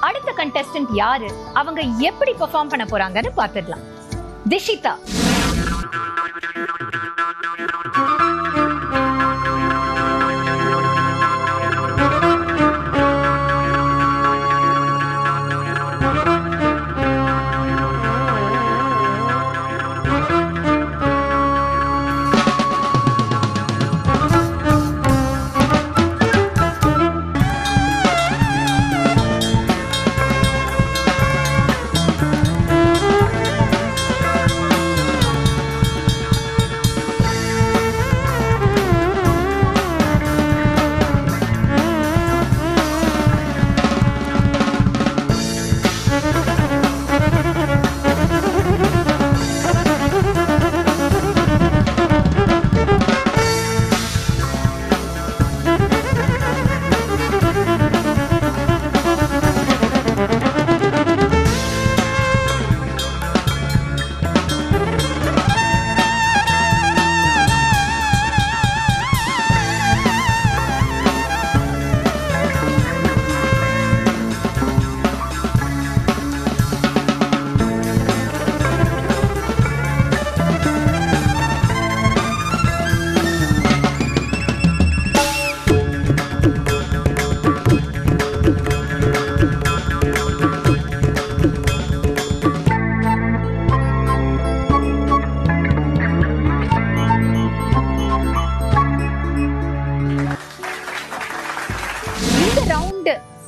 அடுத்த கண்டெஸ்டன்ட் யாரு, அவங்க எப்படி பெர்ஃபார்ம் பண்ண போறாங்கன்னு பார்த்துடலாம். திஷிதா.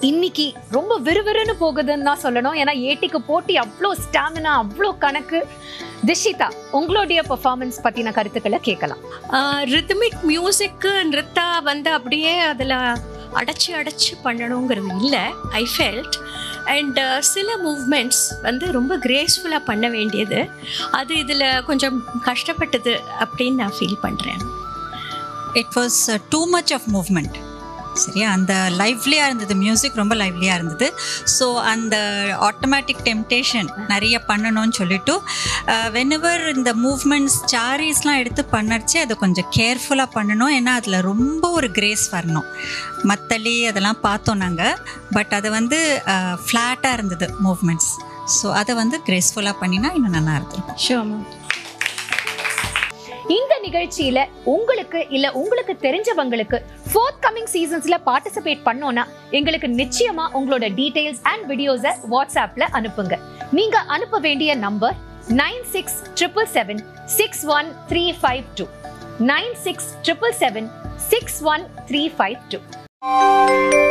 இன்னைக்கு ரொம்ப விறுவிறுன்னு போகுதுன்னு தான் சொல்லணும். ஏன்னா ஏட்டிக்கு போட்டி, அவ்வளோ ஸ்டாமினா, அவ்வளோ கணக்கு. திஷிதா, உங்களுடைய பெர்ஃபார்மன்ஸ் பற்றின கருத்துக்களை கேட்கலாம். ரிதமிக் மியூசிக்கு நிறுத்தா வந்து அப்படியே அதில் அடைச்சி பண்ணணுங்கிறது இல்லை. ஐ ஃபெல்ட் அண்ட் சில மூவ்மெண்ட்ஸ் வந்து ரொம்ப கிரேஸ்ஃபுல்லாக பண்ண வேண்டியது, அது இதில் கொஞ்சம் கஷ்டப்பட்டது அப்படின்னு நான் ஃபீல் பண்ணுறேன். It was too much of movement. சரியா, அந்த லைவ்லியாக இருந்தது, மியூசிக் ரொம்ப லைவ்லியாக இருந்தது. ஸோ அந்த ஆட்டோமேட்டிக் டெம்டேஷன் நிறைய பண்ணணும்னு சொல்லிட்டு வென்எவர் இந்த மூவ்மெண்ட்ஸ் சாரீஸ்லாம் எடுத்து பண்ணச்சு அதை கொஞ்சம் கேர்ஃபுல்லாக பண்ணணும். ஏன்னா அதில் ரொம்ப ஒரு கிரேஸ் வரணும். மத்தளி அதெல்லாம் பார்த்தோம் நாங்கள், பட் அது வந்து ஃப்ளாட்டாக இருந்தது மூவ்மெண்ட்ஸ். ஸோ அதை வந்து கிரேஸ்ஃபுல்லாக பண்ணினா இன்னும் நல்லா இருக்கும். Sure ma'am. இந்த நிகழ்ச்சியில உங்களுக்கு இல்ல உங்களுக்கு தெரிஞ்சவங்களுக்கு ஃபோர்த் கமிங் சீசன்ஸ்ல பார்ட்டிசிபேட் பண்ணோம்னா எங்களுக்கு நிச்சயமா உங்களோட டீடைல்ஸ் அண்ட் வீடியோஸை வாட்ஸ்அப்ல அனுப்புங்க. நீங்க அனுப்ப வேண்டிய நம்பர் 9677761352 9677761352.